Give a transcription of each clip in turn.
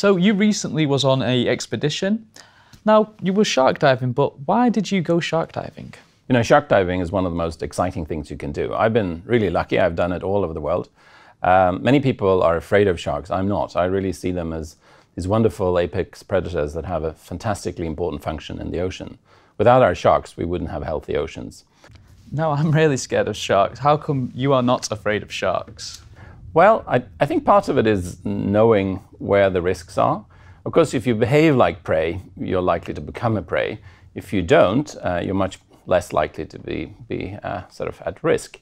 So you recently was on a expedition. Now, you were shark diving, but why did you go shark diving? You know, shark diving is one of the most exciting things you can do. I've been really lucky. I've done it all over the world. Many people are afraid of sharks. I'm not. I really see them as these wonderful apex predators that have a fantastically important function in the ocean. Without our sharks, we wouldn't have healthy oceans. No, I'm really scared of sharks. How come you are not afraid of sharks? Well, I think part of it is knowing where the risks are. Of course, if you behave like prey, you're likely to become a prey. If you don't, you're much less likely to be sort of at risk.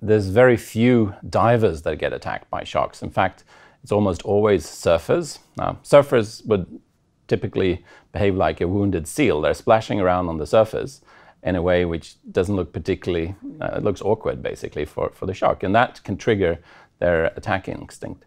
There's very few divers that get attacked by sharks. In fact, it's almost always surfers. Now, surfers would typically behave like a wounded seal. They're splashing around on the surface in a way which doesn't look particularly, it looks awkward basically for the shark, and that can trigger their attacking instinct.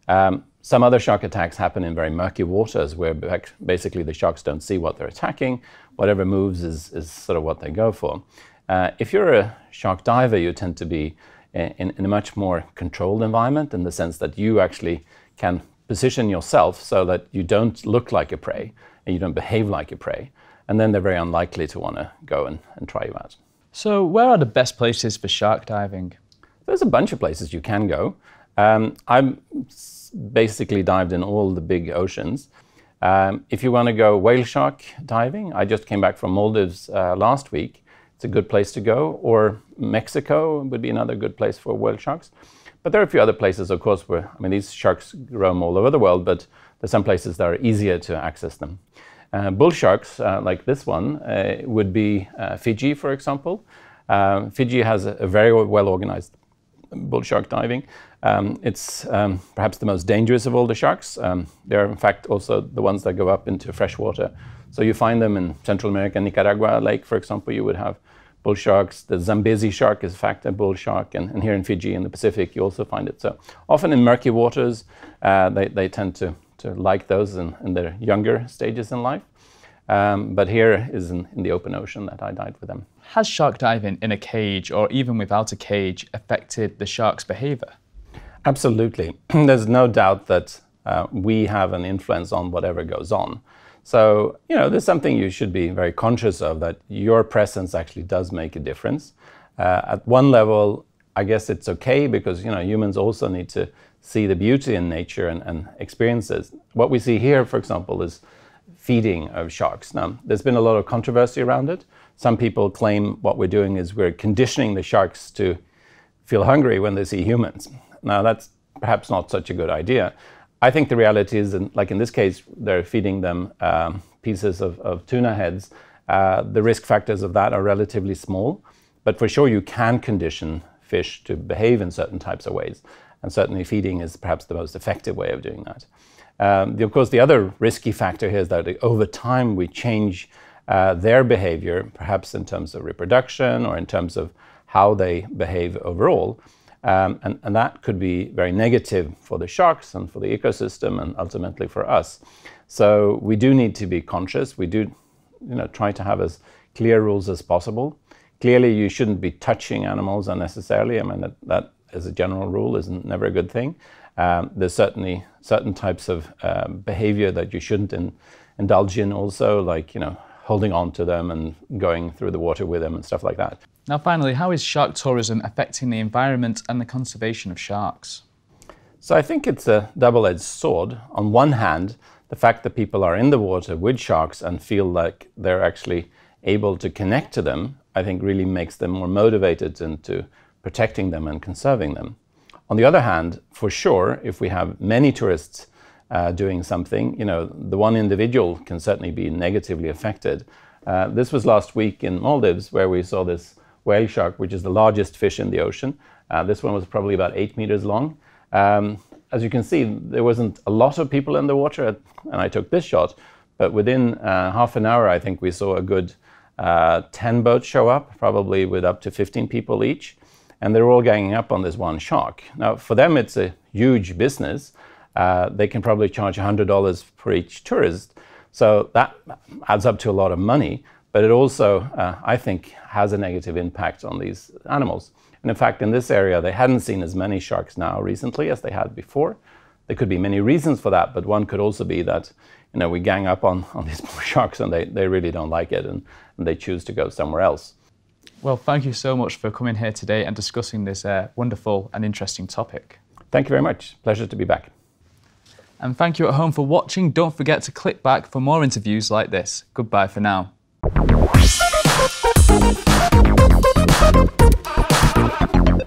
Some other shark attacks happen in very murky waters where basically the sharks don't see what they're attacking. Whatever moves is sort of what they go for. If you're a shark diver, you tend to be in a much more controlled environment in the sense that you actually can position yourself so that you don't look like a prey and you don't behave like a prey. And then they're very unlikely to want to go and try you out. So where are the best places for shark diving? There's a bunch of places you can go. I've basically dived in all the big oceans. If you want to go whale shark diving, I just came back from Maldives last week. It's a good place to go. Or Mexico would be another good place for whale sharks. But there are a few other places, of course, where, I mean, these sharks roam all over the world, but there's some places that are easier to access them. Bull sharks, like this one, would be Fiji, for example. Fiji has a very well-organized bull shark diving. It's perhaps the most dangerous of all the sharks. They're in fact also the ones that go up into fresh water. So you find them in Central America, Nicaragua Lake, for example, you would have bull sharks. The Zambezi shark is in fact a bull shark, and here in Fiji in the Pacific you also find it. So often in murky waters, they tend to like those in their younger stages in life. But here is in the open ocean that I dived with them. Has shark diving in a cage or even without a cage affected the shark's behavior? Absolutely. There's no doubt that we have an influence on whatever goes on. So, you know, there's something you should be very conscious of, that your presence actually does make a difference. At one level, I guess it's okay because, you know, humans also need to see the beauty in nature and experiences. What we see here, for example, is feeding of sharks. Now, there's been a lot of controversy around it. Some people claim what we're doing is we're conditioning the sharks to feel hungry when they see humans. Now, that's perhaps not such a good idea. I think the reality is, like in this case, they're feeding them pieces of tuna heads. The risk factors of that are relatively small, but for sure you can condition fish to behave in certain types of ways. And certainly feeding is perhaps the most effective way of doing that. Of course, the other risky factor here is that over time we change their behavior, perhaps in terms of reproduction or in terms of how they behave overall. And that could be very negative for the sharks and for the ecosystem and ultimately for us. So we do need to be conscious. We do, you know, try to have as clear rules as possible. Clearly, you shouldn't be touching animals unnecessarily. I mean, that as a general rule is never a good thing. There's certainly certain types of behavior that you shouldn't indulge in also, like, you know, holding on to them and going through the water with them and stuff like that. Now finally, how is shark tourism affecting the environment and the conservation of sharks? So I think it's a double-edged sword. On one hand, the fact that people are in the water with sharks and feel like they're actually able to connect to them, I think really makes them more motivated into protecting them and conserving them. On the other hand, for sure, if we have many tourists doing something, you know, the one individual can certainly be negatively affected. This was last week in Maldives where we saw this whale shark, which is the largest fish in the ocean. This one was probably about 8 meters long. As you can see, there wasn't a lot of people in the water, and I took this shot, but within half an hour, I think we saw a good 10 boats show up, probably with up to 15 people each. And they're all ganging up on this one shark. Now, for them, it's a huge business. They can probably charge $100 for each tourist. So that adds up to a lot of money. But it also, I think, has a negative impact on these animals. And in fact, in this area, they hadn't seen as many sharks now recently as they had before. There could be many reasons for that, but one could also be that, you know, we gang up on these poor sharks and they really don't like it and they choose to go somewhere else. Well, thank you so much for coming here today and discussing this wonderful and interesting topic. Thank you very much. Pleasure to be back. And thank you at home for watching. Don't forget to click back for more interviews like this. Goodbye for now.